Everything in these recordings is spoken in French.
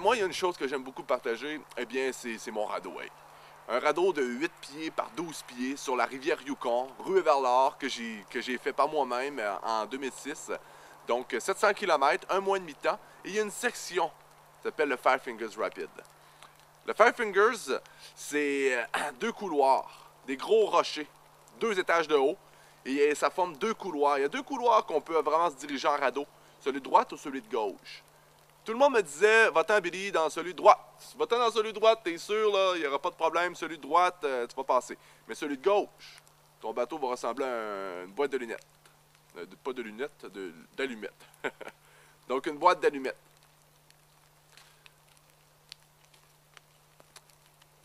moi, il y a une chose que j'aime beaucoup partager, eh bien, c'est mon radeau. Hey. Un radeau de 8 pieds par 12 pieds sur la rivière Yukon, ruée vers l'or, que j'ai fait par moi-même en 2006. Donc, 700 km, un mois et demi de temps. Et il y a une section qui s'appelle le Five Fingers Rapid. Le Five Fingers, c'est deux couloirs, des gros rochers, 2 étages de haut. Et ça forme 2 couloirs. Il y a 2 couloirs qu'on peut vraiment se diriger en radeau. Celui de droite ou celui de gauche. Tout le monde me disait, va-t'en Billy dans celui de droite. Va-t'en dans celui de droite, t'es sûr, là, il n'y aura pas de problème. Celui de droite, tu vas passer. Mais celui de gauche, ton bateau va ressembler à une boîte de lunettes. Pas de lunettes, d'allumettes. Donc une boîte d'allumettes.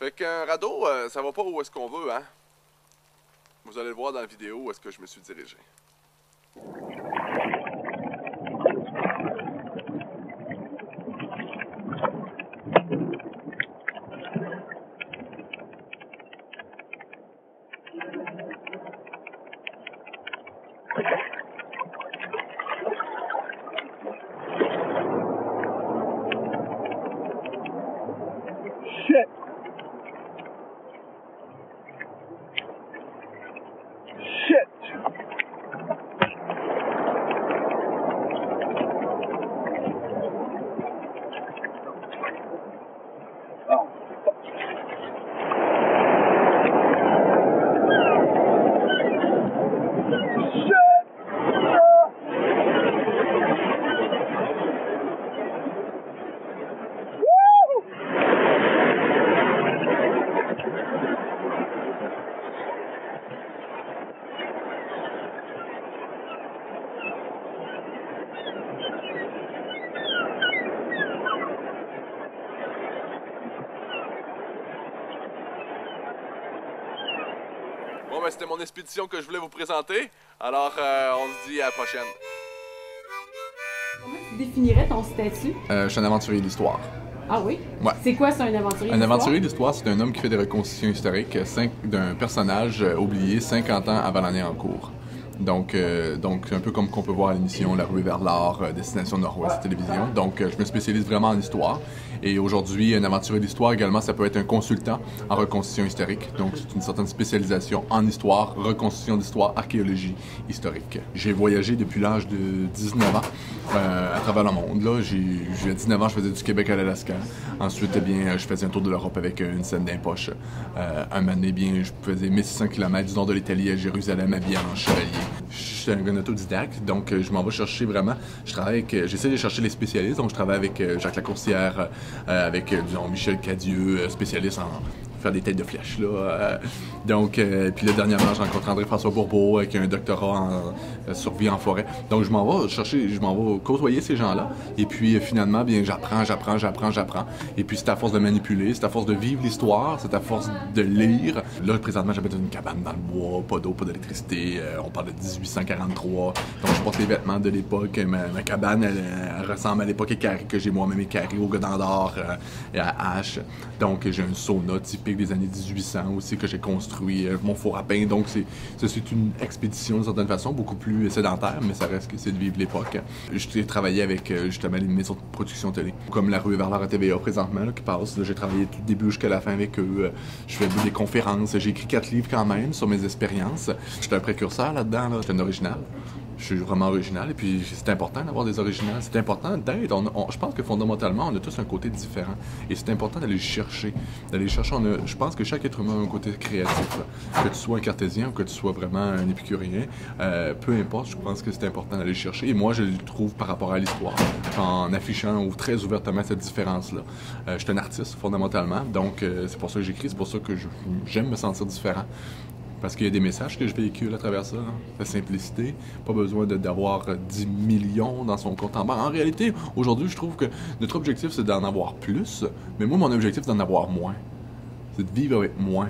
Fait qu'un radeau, ça va pas où est-ce qu'on veut, hein. Vous allez le voir dans la vidéo où est-ce que je me suis dirigé. Shit! Shit! Oh, fuck. Shit! Bon, ben c'était mon expédition que je voulais vous présenter. Alors, on se dit à la prochaine. Comment tu définirais ton statut? Je suis un aventurier d'histoire. Ah oui? Ouais. C'est quoi, ça, un aventurier Un d'histoire? aventurier d'histoire, c'est un homme qui fait des reconstitutions historiques d'un personnage oublié 50 ans avant l'année en cours. Donc un peu comme qu'on peut voir à l'émission La Ruée vers l'or, Destination Nord-Ouest Télévision. Donc, je me spécialise vraiment en histoire. Et aujourd'hui, un aventurier d'histoire également, ça peut être un consultant en reconstitution historique. Donc, c'est une certaine spécialisation en histoire, reconstitution d'histoire, archéologie historique. J'ai voyagé depuis l'âge de 19 ans à travers le monde. Là, j'ai 19 ans, je faisais du Québec à l'Alaska. Ensuite, eh bien, je faisais un tour de l'Europe avec une scène d'impoche. Un moment donné, bien, je faisais 1600 km du nord de l'Italie à Jérusalem, habillé en chevalier. Je suis un gars autodidacte, donc je m'en vais chercher vraiment. J'essaie de chercher les spécialistes, donc je travaille avec Jacques Lacourcière, avec disons, Michel Cadieux, spécialiste en faire des têtes de flèche là. Puis là dernièrement j'ai rencontré André-François Bourbeau avec un doctorat en survie en forêt. Donc je m'en vais côtoyer ces gens-là. Et puis finalement bien j'apprends. Et puis c'est à force de manipuler, c'est à force de vivre l'histoire, c'est à force de lire. Là présentement j'habite dans une cabane dans le bois, pas d'eau, pas d'électricité. On parle de 1843. Donc je porte les vêtements de l'époque. Ma cabane elle ressemble à l'époque équarrie que j'ai moi-même équarrie au Godin d'or et à hache. Donc j'ai un sauna typique des années 1800 aussi que j'ai construit, mon four à pain. Donc c'est une expédition d'une certaine façon, beaucoup plus sédentaire, mais ça reste que c'est de vivre l'époque. J'ai travaillé avec justement les maisons de production télé, comme La Ruée vers l'or à TVA présentement là, qui passe. J'ai travaillé tout le début jusqu'à la fin avec eux. Je fais des conférences. J'ai écrit 4 livres quand même sur mes expériences. J'étais un précurseur là-dedans, là. J'étais un original. Je suis vraiment original et puis c'est important d'avoir des originales, c'est important d'être. Je pense que fondamentalement on a tous un côté différent et c'est important d'aller le chercher. Je pense que chaque être humain a un côté créatif, là. Que tu sois un cartésien ou que tu sois vraiment un épicurien, peu importe, je pense que c'est important d'aller le chercher et moi je le trouve par rapport à l'histoire, en affichant ou très ouvertement cette différence-là. Je suis un artiste fondamentalement, donc c'est pour ça que j'écris, c'est pour ça que j'aime me sentir différent. Parce qu'il y a des messages que je véhicule à travers ça. Hein. La simplicité, pas besoin d'avoir 10 millions dans son compte en banque. En réalité, aujourd'hui, je trouve que notre objectif, c'est d'en avoir plus. Mais moi, mon objectif, c'est d'en avoir moins. C'est de vivre avec moins.